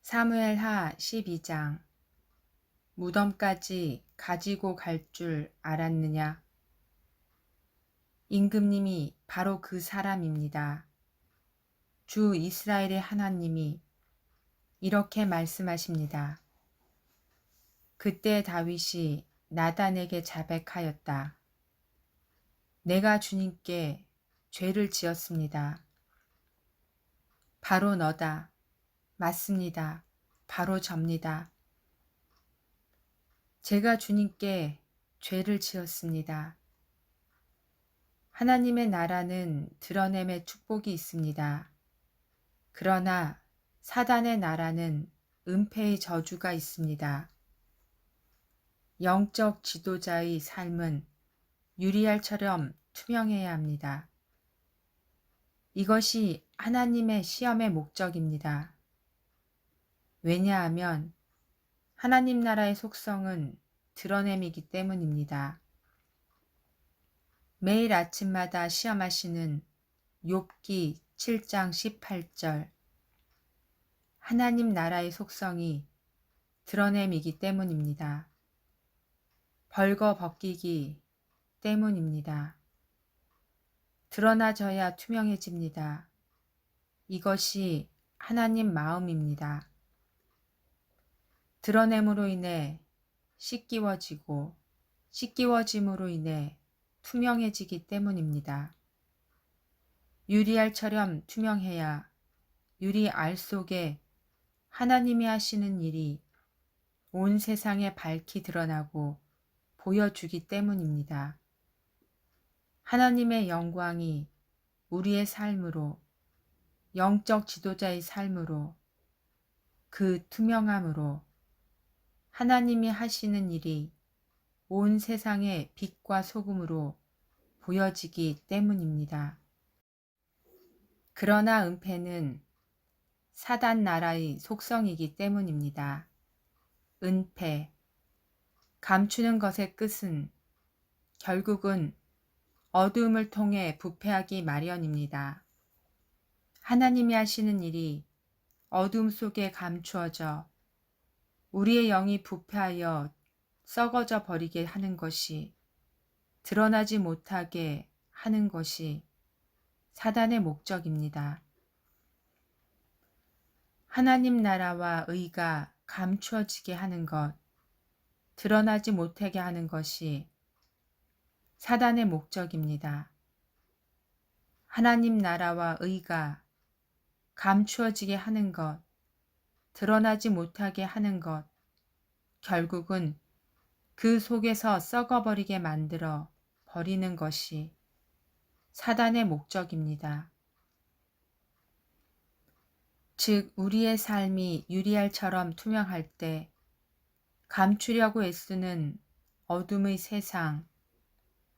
사무엘하 12장. 무덤까지 가지고 갈 줄 알았느냐? 임금님이 바로 그 사람입니다. 주 이스라엘의 하나님이 이렇게 말씀하십니다. 그때 다윗이 나단에게 자백하였다. 내가 주님께 죄를 지었습니다. 바로 너다. 맞습니다. 바로 접니다. 제가 주님께 죄를 지었습니다. 하나님의 나라는 드러냄의 축복이 있습니다. 그러나 사단의 나라는 은폐의 저주가 있습니다. 영적 지도자의 삶은 유리알처럼 투명해야 합니다. 이것이 하나님의 시험의 목적입니다. 왜냐하면 하나님 나라의 속성은 드러냄이기 때문입니다. 매일 아침마다 시험하시는 욥기 7장 18절. 하나님 나라의 속성이 드러냄이기 때문입니다. 벌거 벗기기 때문입니다. 드러나져야 투명해집니다. 이것이 하나님 마음입니다. 드러냄으로 인해 씻기워지고 씻기워짐으로 인해 투명해지기 때문입니다. 유리알처럼 투명해야 유리알 속에 하나님이 하시는 일이 온 세상에 밝히 드러나고 보여주기 때문입니다. 하나님의 영광이 우리의 삶으로, 영적 지도자의 삶으로, 그 투명함으로 하나님이 하시는 일이 온 세상의 빛과 소금으로 보여지기 때문입니다. 그러나 은폐는 사단 나라의 속성이기 때문입니다. 은폐, 감추는 것의 끝은 결국은 어두움을 통해 부패하기 마련입니다. 하나님이 하시는 일이 어둠 속에 감추어져 우리의 영이 부패하여 썩어져 버리게 하는 것이, 드러나지 못하게 하는 것이 사단의 목적입니다. 하나님 나라와 의가 감추어지게 하는 것, 드러나지 못하게 하는 것이 사단의 목적입니다. 하나님 나라와 의가 감추어지게 하는 것, 드러나지 못하게 하는 것, 결국은 그 속에서 썩어버리게 만들어 버리는 것이 사단의 목적입니다. 즉, 우리의 삶이 유리알처럼 투명할 때 감추려고 애쓰는 어둠의 세상,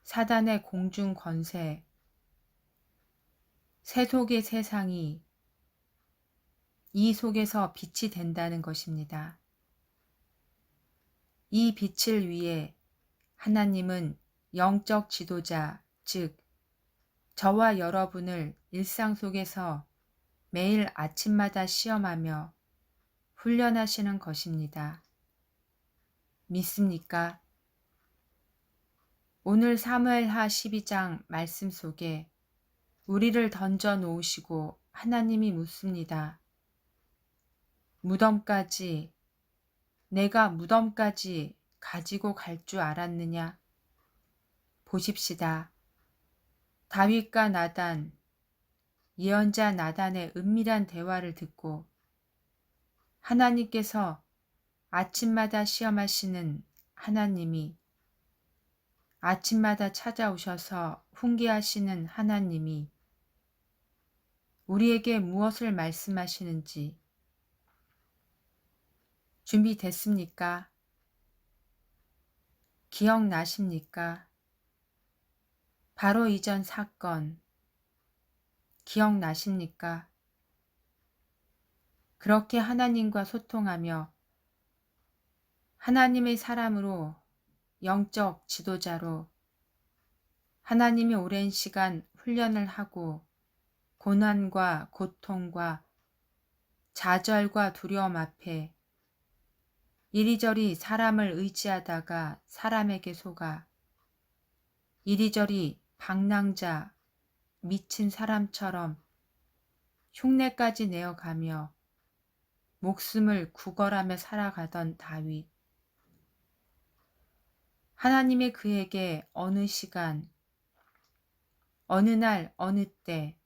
사단의 공중 권세, 세속의 세상이 이 속에서 빛이 된다는 것입니다. 이 빛을 위해 하나님은 영적 지도자, 즉 저와 여러분을 일상 속에서 매일 아침마다 시험하며 훈련하시는 것입니다. 믿습니까? 오늘 사무엘하 12장 말씀 속에 우리를 던져 놓으시고 하나님이 묻습니다. 무덤까지, 내가 무덤까지 가지고 갈 줄 알았느냐? 보십시다. 다윗과 나단, 예언자 나단의 은밀한 대화를 듣고 하나님께서 아침마다 시험하시는 하나님이, 아침마다 찾아오셔서 훈계하시는 하나님이 우리에게 무엇을 말씀하시는지 준비됐습니까? 기억나십니까? 바로 이전 사건 기억나십니까? 그렇게 하나님과 소통하며 하나님의 사람으로, 영적 지도자로 하나님이 오랜 시간 훈련을 하고 고난과 고통과 좌절과 두려움 앞에 이리저리 사람을 의지하다가 사람에게 속아 이리저리 방랑자, 미친 사람처럼 흉내까지 내어가며 목숨을 구걸하며 살아가던 다윗. 하나님의 그에게 어느 시간, 어느 날, 어느 때,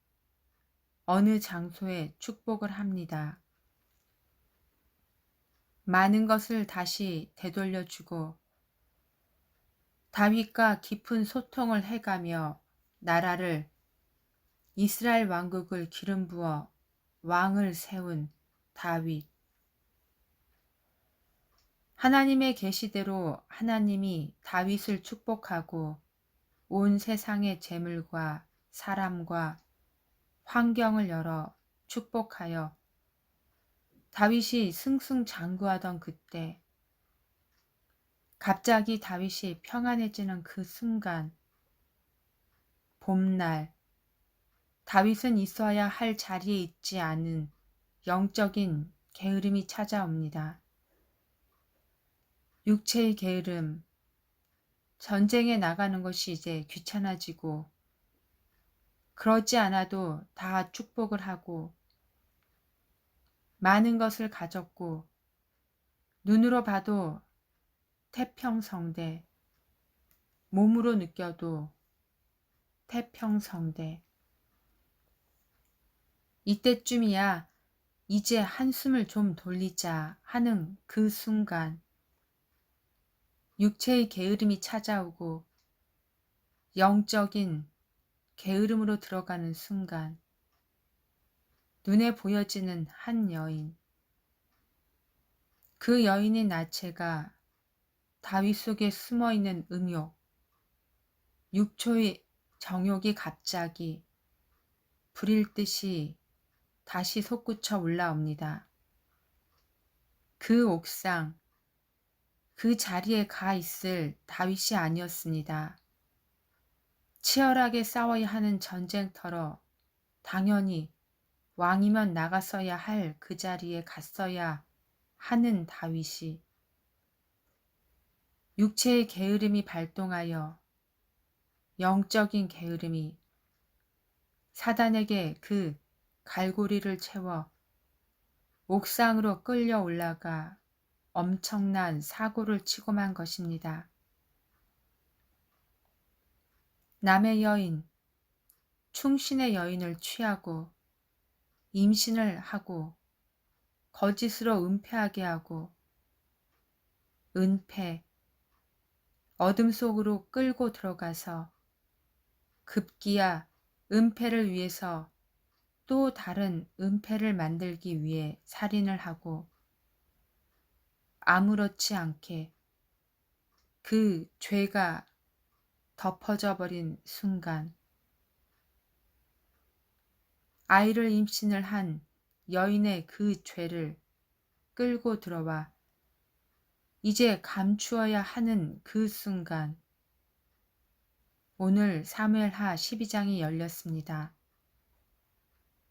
어느 장소에 축복을 합니다. 많은 것을 다시 되돌려주고 다윗과 깊은 소통을 해가며 나라를 이스라엘 왕국을 기름 부어 왕을 세운 다윗. 하나님의 계시대로 하나님이 다윗을 축복하고 온 세상의 재물과 사람과 환경을 열어 축복하여 다윗이 승승장구하던 그때 갑자기 다윗이 평안해지는 그 순간 봄날 다윗은 있어야 할 자리에 있지 않은 영적인 게으름이 찾아옵니다. 육체의 게으름, 전쟁에 나가는 것이 이제 귀찮아지고 그러지 않아도 다 축복을 하고 많은 것을 가졌고 눈으로 봐도 태평성대, 몸으로 느껴도 태평성대. 이때쯤이야 이제 한숨을 좀 돌리자 하는 그 순간 육체의 게으름이 찾아오고 영적인 게으름으로 들어가는 순간 눈에 보여지는 한 여인. 그 여인의 나체가 다윗 속에 숨어있는 음욕, 육초의 정욕이 갑자기 불일 듯이 다시 솟구쳐 올라옵니다. 그 옥상, 그 자리에 가 있을 다윗이 아니었습니다. 치열하게 싸워야 하는 전쟁터로 당연히 왕이면 나갔어야 할 그 자리에 갔어야 하는 다윗이 육체의 게으름이 발동하여 영적인 게으름이 사단에게 그 갈고리를 채워 옥상으로 끌려 올라가 엄청난 사고를 치고만 것입니다. 남의 여인, 충신의 여인을 취하고 임신을 하고 거짓으로 은폐하게 하고 은폐, 어둠 속으로 끌고 들어가서 급기야 은폐를 위해서 또 다른 은폐를 만들기 위해 살인을 하고 아무렇지 않게 그 죄가 덮어져 버린 순간 아이를 임신을 한 여인의 그 죄를 끌고 들어와 이제 감추어야 하는 그 순간 오늘 사무엘하 12장이 열렸습니다.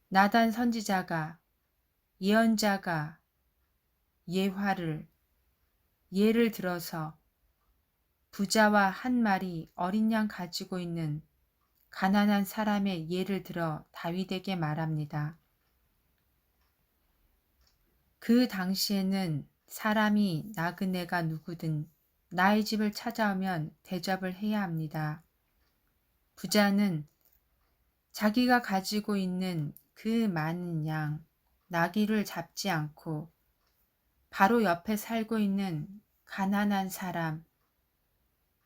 나단 선지자가 예언자가 예를 들어서 부자와 한 마리 어린 양 가지고 있는 가난한 사람의 예를 들어 다윗에게 말합니다. 그 당시에는 사람이 나그네가 누구든 나의 집을 찾아오면 대접을 해야 합니다. 부자는 자기가 가지고 있는 그 많은 양, 나귀를 잡지 않고 바로 옆에 살고 있는 가난한 사람,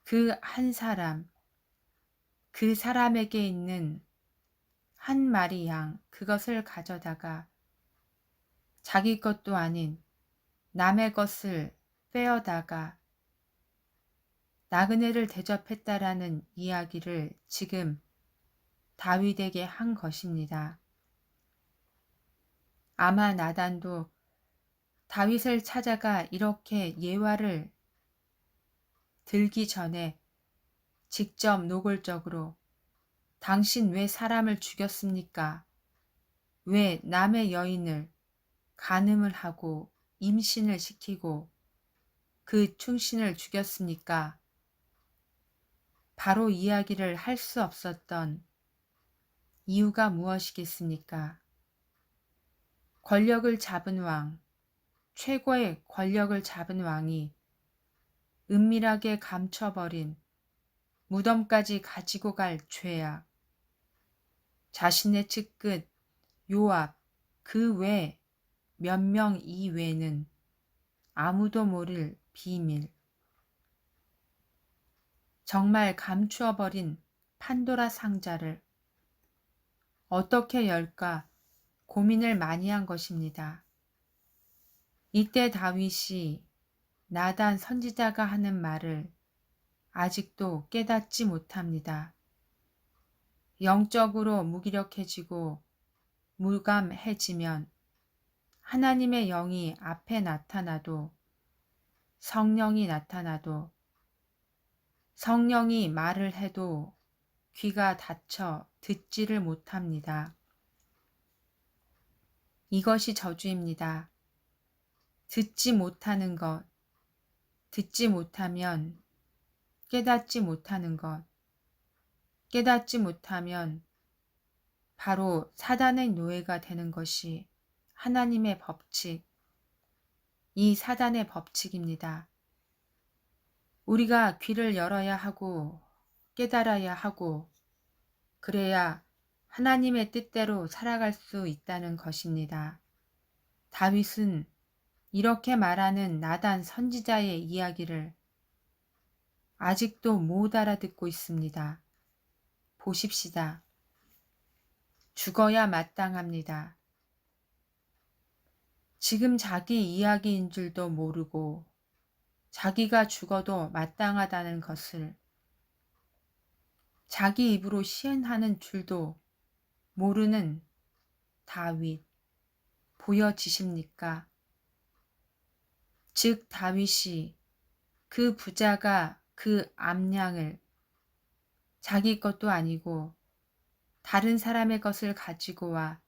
그 한 사람, 그 사람에게 있는 한 마리 양, 그것을 가져다가 자기 것도 아닌 남의 것을 빼어다가 나그네를 대접했다라는 이야기를 지금 다윗에게 한 것입니다. 아마 나단도 다윗을 찾아가 이렇게 예화를 들기 전에 직접 노골적으로 당신 왜 사람을 죽였습니까? 왜 남의 여인을 간음을 하고 임신을 시키고 그 충신을 죽였습니까? 바로 이야기를 할 수 없었던 이유가 무엇이겠습니까? 권력을 잡은 왕, 최고의 권력을 잡은 왕이 은밀하게 감춰버린 무덤까지 가지고 갈 죄악, 자신의 측끝 요압 그 외 몇 명 이외에는 아무도 모를 비밀, 정말 감추어버린 판도라 상자를 어떻게 열까 고민을 많이 한 것입니다. 이때 다윗이 나단 선지자가 하는 말을 아직도 깨닫지 못합니다. 영적으로 무기력해지고 무감해지면 하나님의 영이 앞에 나타나도 성령이 나타나도 성령이 말을 해도 귀가 닫혀 듣지를 못합니다. 이것이 저주입니다. 듣지 못하는 것, 듣지 못하면 깨닫지 못하는 것, 깨닫지 못하면 바로 사단의 노예가 되는 것이 하나님의 법칙, 이 사단의 법칙입니다. 우리가 귀를 열어야 하고 깨달아야 하고 그래야 하나님의 뜻대로 살아갈 수 있다는 것입니다. 다윗은 이렇게 말하는 나단 선지자의 이야기를 아직도 못 알아듣고 있습니다. 보십시다. 죽어야 마땅합니다. 지금 자기 이야기인 줄도 모르고 자기가 죽어도 마땅하다는 것을 자기 입으로 시인하는 줄도 모르는 다윗, 보여지십니까? 즉 다윗이 그 부자가 그 암양을 자기 것도 아니고 다른 사람의 것을 가지고 와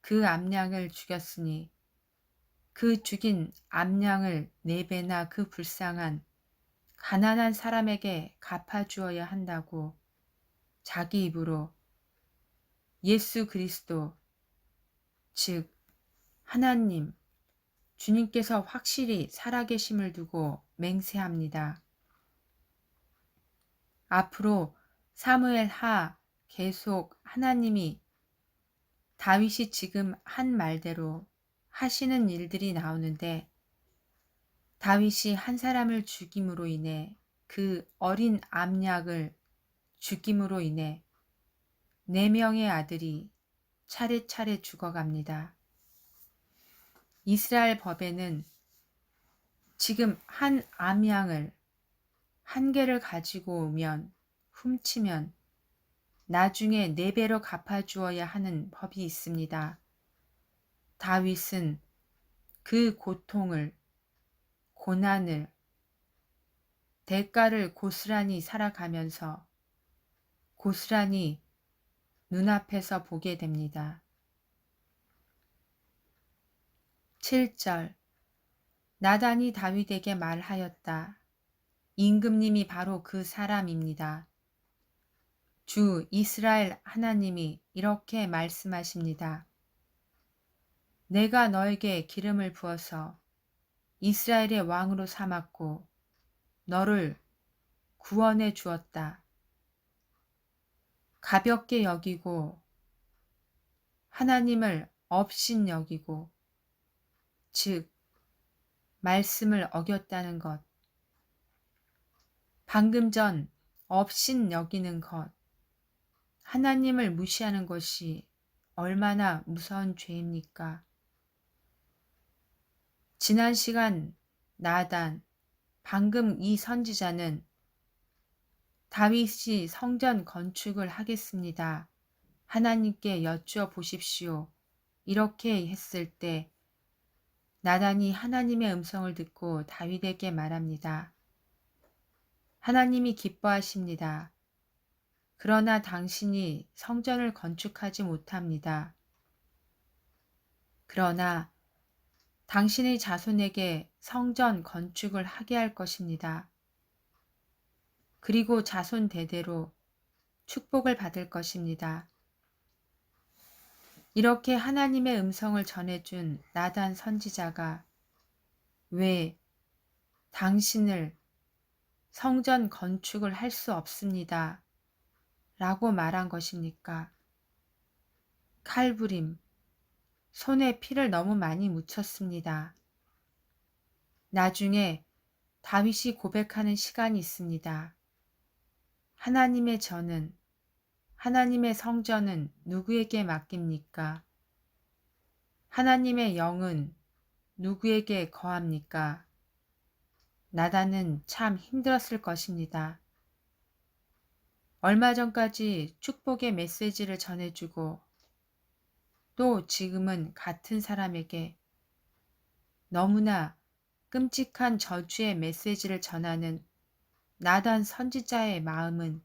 그 암양을 죽였으니 그 죽인 암양을 4배나 그 불쌍한 가난한 사람에게 갚아주어야 한다고 자기 입으로 예수 그리스도, 즉 하나님, 주님께서 확실히 살아계심을 두고 맹세합니다. 앞으로 사무엘 하 계속 하나님이 다윗이 지금 한 말대로 하시는 일들이 나오는데 다윗이 한 사람을 죽임으로 인해 그 어린 암약을 죽임으로 인해 4명의 아들이 차례차례 죽어갑니다. 이스라엘 법에는 지금 한 암양을 1개를 가지고 오면 훔치면 나중에 4배로 갚아주어야 하는 법이 있습니다. 다윗은 그 고통을, 고난을, 대가를 고스란히 살아가면서 고스란히 눈앞에서 보게 됩니다. 7절 나단이 다윗에게 말하였다. 임금님이 바로 그 사람입니다. 주 이스라엘 하나님이 이렇게 말씀하십니다. 내가 너에게 기름을 부어서 이스라엘의 왕으로 삼았고 너를 구원해 주었다. 가볍게 여기고 하나님을 업신 여기고 즉 말씀을 어겼다는 것. 방금 전 업신 여기는 것. 하나님을 무시하는 것이 얼마나 무서운 죄입니까? 지난 시간 나단, 방금 이 선지자는 다윗이 성전 건축을 하겠습니다. 하나님께 여쭈어 보십시오. 이렇게 했을 때 나단이 하나님의 음성을 듣고 다윗에게 말합니다. 하나님이 기뻐하십니다. 그러나 당신이 성전을 건축하지 못합니다. 그러나 당신의 자손에게 성전 건축을 하게 할 것입니다. 그리고 자손 대대로 축복을 받을 것입니다. 이렇게 하나님의 음성을 전해준 나단 선지자가 왜 당신을 성전 건축을 할 수 없습니다. 라고 말한 것입니까? 칼부림, 손에 피를 너무 많이 묻혔습니다. 나중에 다윗이 고백하는 시간이 있습니다. 하나님의 전은, 하나님의 성전은 누구에게 맡깁니까? 하나님의 영은 누구에게 거합니까? 나단은 참 힘들었을 것입니다. 얼마 전까지 축복의 메시지를 전해주고 또 지금은 같은 사람에게 너무나 끔찍한 저주의 메시지를 전하는 나단 선지자의 마음은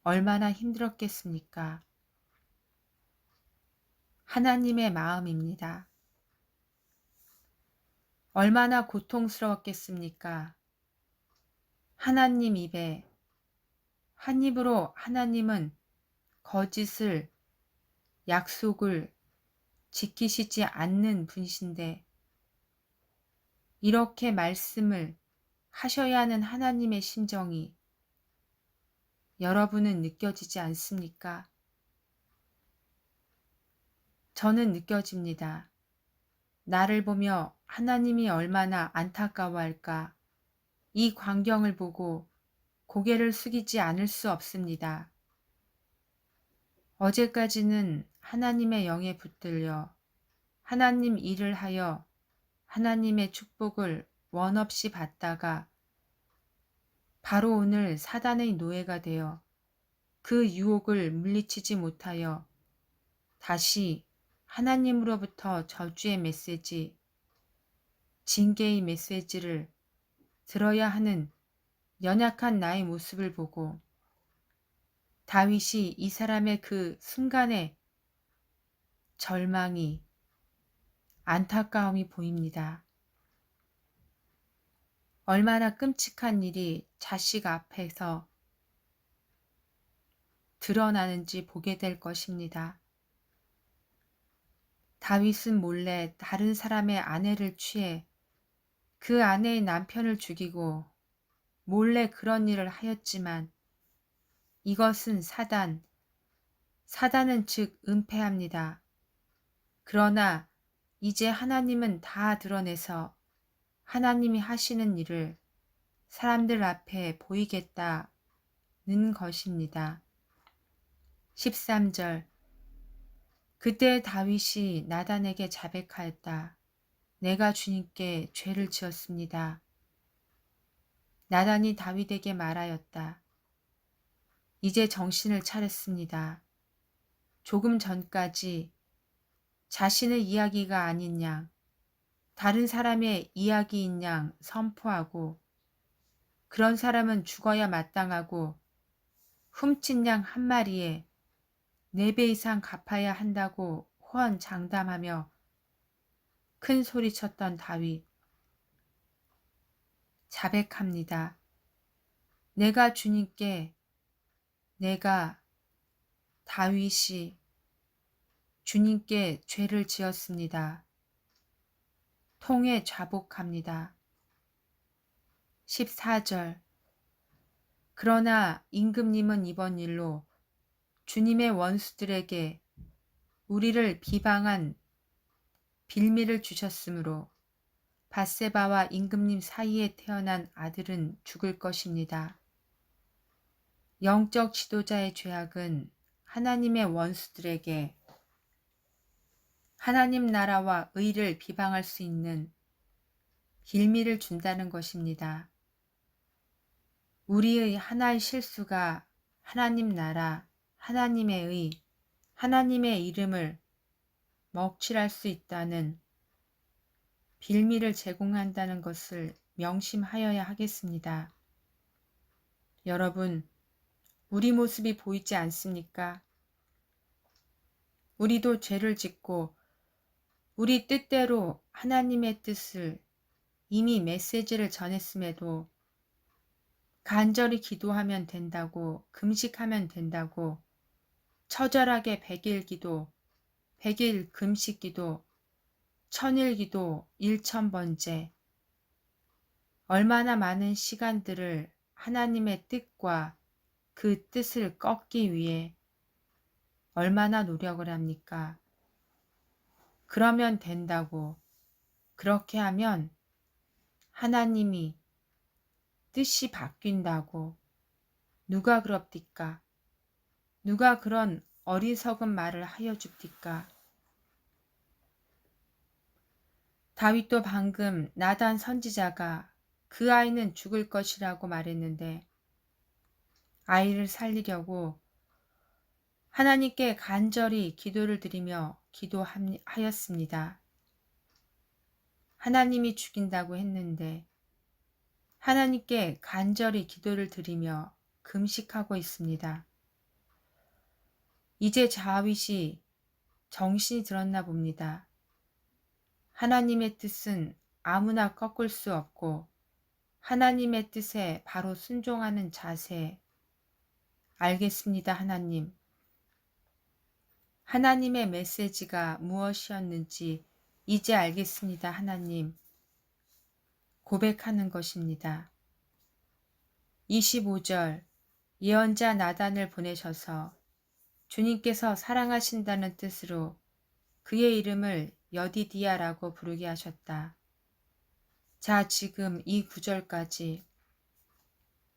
얼마나 힘들었겠습니까? 하나님의 마음입니다. 얼마나 고통스러웠겠습니까? 하나님 입에 한 입으로 하나님은 거짓을 약속을 지키시지 않는 분이신데 이렇게 말씀을 하셔야 하는 하나님의 심정이 여러분은 느껴지지 않습니까? 저는 느껴집니다. 나를 보며 하나님이 얼마나 안타까워할까? 이 광경을 보고 고개를 숙이지 않을 수 없습니다. 어제까지는 하나님의 영에 붙들려 하나님 일을 하여 하나님의 축복을 원없이 받다가 바로 오늘 사단의 노예가 되어 그 유혹을 물리치지 못하여 다시 하나님으로부터 저주의 메시지, 징계의 메시지를 들어야 하는 연약한 나의 모습을 보고 다윗이 이 사람의 그 순간의 절망이, 안타까움이 보입니다. 얼마나 끔찍한 일이 자식 앞에서 드러나는지 보게 될 것입니다. 다윗은 몰래 다른 사람의 아내를 취해 그 아내의 남편을 죽이고 몰래 그런 일을 하였지만 이것은 사단은 즉 은폐합니다. 그러나 이제 하나님은 다 드러내서 하나님이 하시는 일을 사람들 앞에 보이겠다는 것입니다. 13절 그때 다윗이 나단에게 자백하였다. 내가 주님께 죄를 지었습니다. 나단이 다윗에게 말하였다. 이제 정신을 차렸습니다. 조금 전까지 자신의 이야기가 아닌 양, 다른 사람의 이야기인 양 선포하고 그런 사람은 죽어야 마땅하고 훔친 양 한 마리에 4배 이상 갚아야 한다고 호언장담하며 큰 소리쳤던 다윗. 자백합니다. 내가 다윗이 주님께 죄를 지었습니다. 통해 자복합니다. 14절 그러나 임금님은 이번 일로 주님의 원수들에게 우리를 비방한 빌미를 주셨으므로 밧세바와 임금님 사이에 태어난 아들은 죽을 것입니다. 영적 지도자의 죄악은 하나님의 원수들에게 하나님 나라와 의를 비방할 수 있는 빌미를 준다는 것입니다. 우리의 하나의 실수가 하나님 나라, 하나님의 의, 하나님의 이름을 먹칠할 수 있다는 빌미를 제공한다는 것을 명심하여야 하겠습니다. 여러분, 우리 모습이 보이지 않습니까? 우리도 죄를 짓고 우리 뜻대로 하나님의 뜻을 이미 메시지를 전했음에도 간절히 기도하면 된다고, 금식하면 된다고, 처절하게 100일 기도, 100일 금식 기도, 천일 기도, 1000번째, 얼마나 많은 시간들을 하나님의 뜻과 그 뜻을 꺾기 위해 얼마나 노력을 합니까? 그러면 된다고, 그렇게 하면 하나님이 뜻이 바뀐다고, 누가 그럽디까? 누가 그런 어리석은 말을 하여 줍디까? 다윗도 방금 나단 선지자가 그 아이는 죽을 것이라고 말했는데 아이를 살리려고 하나님께 간절히 기도를 드리며 기도하였습니다. 하나님이 죽인다고 했는데 하나님께 간절히 기도를 드리며 금식하고 있습니다. 이제 다윗이 정신이 들었나 봅니다. 하나님의 뜻은 아무나 꺾을 수 없고 하나님의 뜻에 바로 순종하는 자세. 알겠습니다, 하나님. 하나님의 메시지가 무엇이었는지 이제 알겠습니다, 하나님. 고백하는 것입니다. 25절 예언자 나단을 보내셔서 주님께서 사랑하신다는 뜻으로 그의 이름을 여디디아라고 부르게 하셨다. 자, 지금 이 구절까지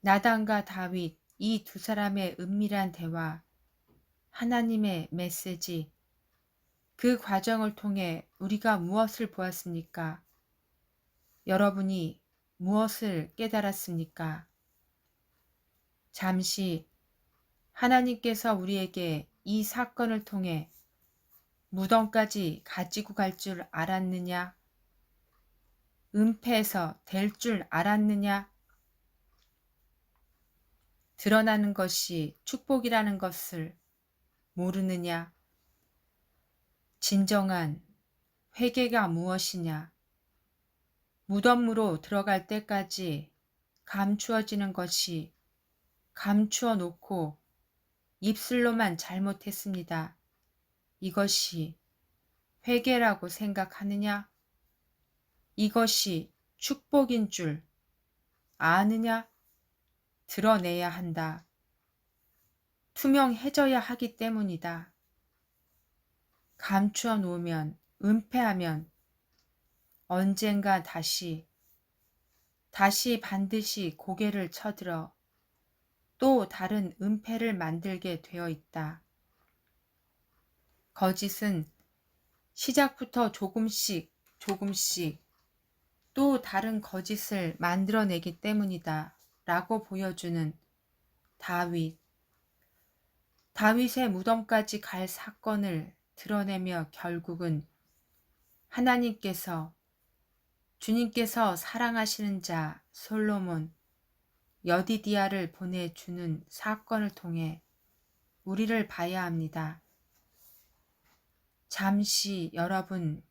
나단과 다윗 이 두 사람의 은밀한 대화, 하나님의 메시지, 그 과정을 통해 우리가 무엇을 보았습니까? 여러분이 무엇을 깨달았습니까? 잠시 하나님께서 우리에게 이 사건을 통해 무덤까지 가지고 갈 줄 알았느냐? 은폐해서 될 줄 알았느냐? 드러나는 것이 축복이라는 것을 모르느냐? 진정한 회개가 무엇이냐? 무덤으로 들어갈 때까지 감추어지는 것이 감추어 놓고 입술로만 잘못했습니다. 이것이 회개라고 생각하느냐? 이것이 축복인 줄 아느냐? 드러내야 한다. 투명해져야 하기 때문이다. 감추어 놓으면, 은폐하면 언젠가 다시 반드시 고개를 쳐들어 또 다른 은폐를 만들게 되어 있다. 거짓은 시작부터 조금씩 또 다른 거짓을 만들어내기 때문이다 라고 보여주는 다윗의 무덤까지 갈 사건을 드러내며 결국은 주님께서 사랑하시는 자 솔로몬 여디디아를 보내주는 사건을 통해 우리를 봐야 합니다. 잠시 여러분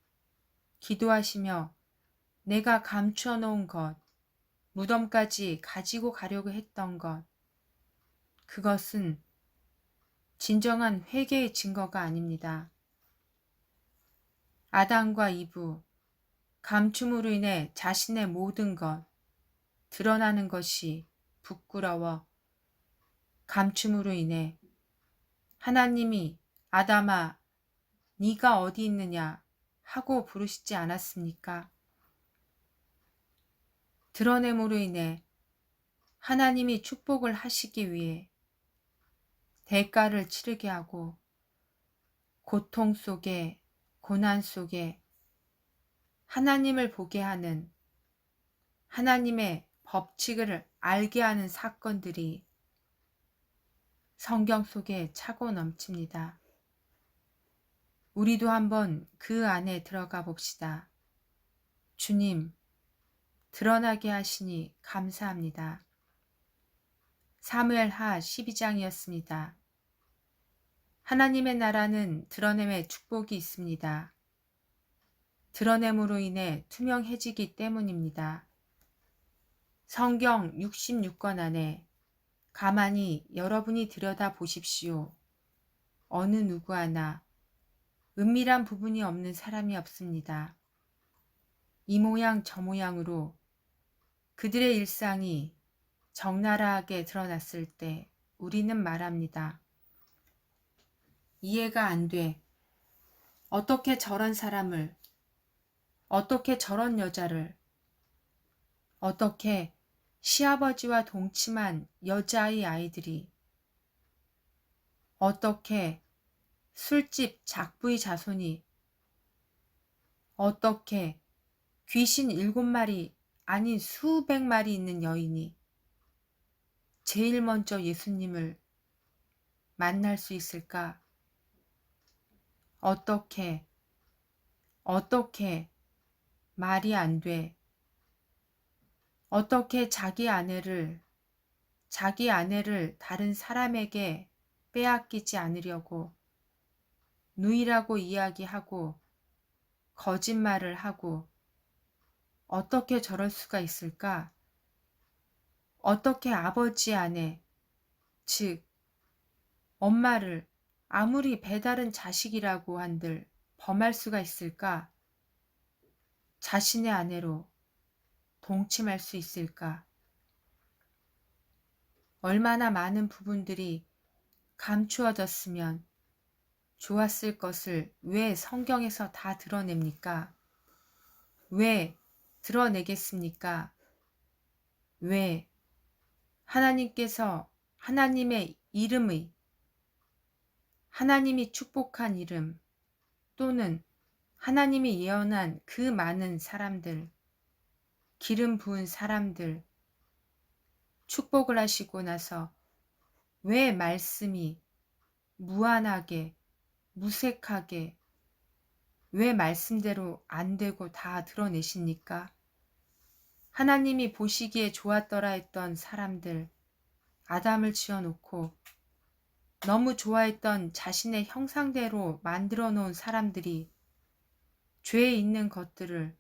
기도하시며 내가 감추어 놓은 것, 무덤까지 가지고 가려고 했던 것, 그것은 진정한 회개의 증거가 아닙니다. 아담과 이브, 감춤으로 인해 자신의 모든 것, 드러나는 것이 부끄러워 감춤으로 인해 하나님이 아담아, 네가 어디 있느냐 하고 부르시지 않았습니까? 드러냄으로 인해 하나님이 축복을 하시기 위해 대가를 치르게 하고 고통 속에 고난 속에 하나님을 보게 하는 하나님의 법칙을 알게 하는 사건들이 성경 속에 차고 넘칩니다. 우리도 한번 그 안에 들어가 봅시다. 주님, 드러나게 하시니 감사합니다. 사무엘하 12장이었습니다. 하나님의 나라는 드러냄의 축복이 있습니다. 드러냄으로 인해 투명해지기 때문입니다. 성경 66권 안에 가만히 여러분이 들여다 보십시오. 어느 누구 하나 은밀한 부분이 없는 사람이 없습니다. 이 모양 저 모양으로 그들의 일상이 적나라하게 드러났을 때 우리는 말합니다. 이해가 안 돼. 어떻게 저런 사람을, 어떻게 저런 여자를, 어떻게 시아버지와 동침한 여자아이 아이들이, 어떻게 술집 작부의 자손이, 어떻게 귀신 7마리 아닌 수백 마리 있는 여인이 제일 먼저 예수님을 만날 수 있을까? 어떻게 말이 안 돼. 어떻게 자기 아내를 다른 사람에게 빼앗기지 않으려고 누이라고 이야기하고 거짓말을 하고 어떻게 저럴 수가 있을까? 어떻게 아버지 아내, 즉 엄마를 아무리 배다른 자식이라고 한들 범할 수가 있을까? 자신의 아내로 동침할 수 있을까? 얼마나 많은 부분들이 감추어졌으면 좋았을 것을 왜 성경에서 다 드러냅니까? 왜 드러내겠습니까? 왜 하나님께서 하나님의 이름의 하나님이 축복한 이름 또는 하나님이 예언한 그 많은 사람들, 기름 부은 사람들, 축복을 하시고 나서 왜 말씀이 무한하게, 무색하게, 왜 말씀대로 안 되고 다 드러내십니까? 하나님이 보시기에 좋았더라 했던 사람들, 아담을 지어놓고 너무 좋아했던 자신의 형상대로 만들어 놓은 사람들이 죄에 있는 것들을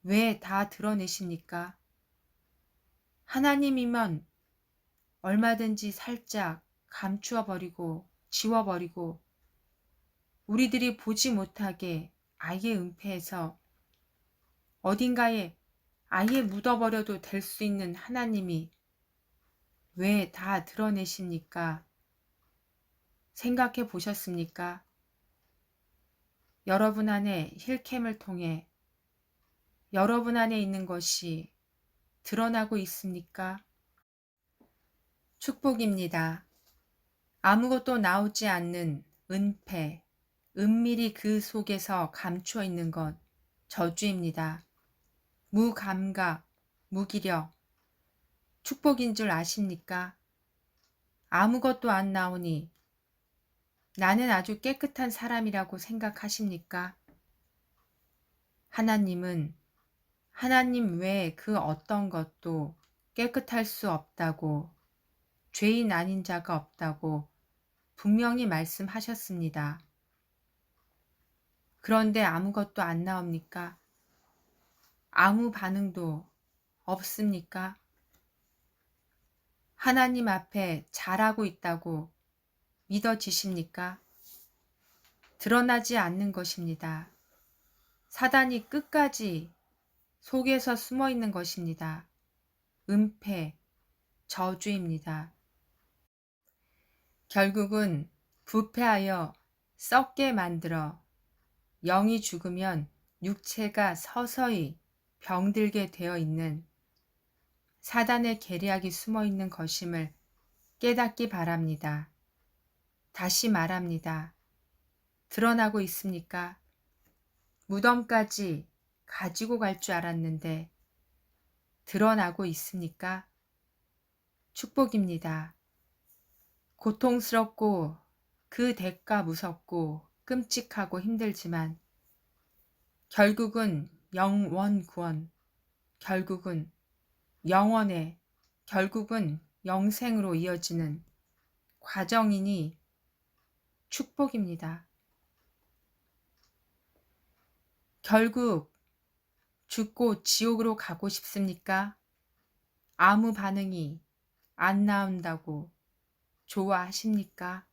왜 다 드러내십니까? 하나님이면 얼마든지 살짝 감추어버리고 지워버리고 우리들이 보지 못하게 아예 은폐해서 어딘가에 아예 묻어버려도 될 수 있는 하나님이 왜 다 드러내십니까? 생각해 보셨습니까? 여러분 안에 힐캠을 통해 여러분 안에 있는 것이 드러나고 있습니까? 축복입니다. 아무것도 나오지 않는 은폐, 은밀히 그 속에서 감추어 있는 것, 저주입니다. 무감각, 무기력, 축복인 줄 아십니까? 아무것도 안 나오니 나는 아주 깨끗한 사람이라고 생각하십니까? 하나님은 하나님 외에 그 어떤 것도 깨끗할 수 없다고, 죄인 아닌 자가 없다고 분명히 말씀하셨습니다. 그런데 아무것도 안 나옵니까? 아무 반응도 없습니까? 하나님 앞에 잘하고 있다고 믿어지십니까? 드러나지 않는 것입니다. 사단이 끝까지 속에서 숨어 있는 것입니다. 은폐, 저주입니다. 결국은 부패하여 썩게 만들어 영이 죽으면 육체가 서서히 병들게 되어 있는 사단의 계략이 숨어 있는 것임을 깨닫기 바랍니다. 다시 말합니다. 드러나고 있습니까? 무덤까지 가지고 갈 줄 알았는데 드러나고 있습니까? 축복입니다. 고통스럽고 그 대가 무섭고 끔찍하고 힘들지만 결국은 영원 구원, 결국은 영원의, 결국은 영생으로 이어지는 과정이니 축복입니다. 결국 죽고 지옥으로 가고 싶습니까? 아무 반응이 안 나온다고 좋아하십니까?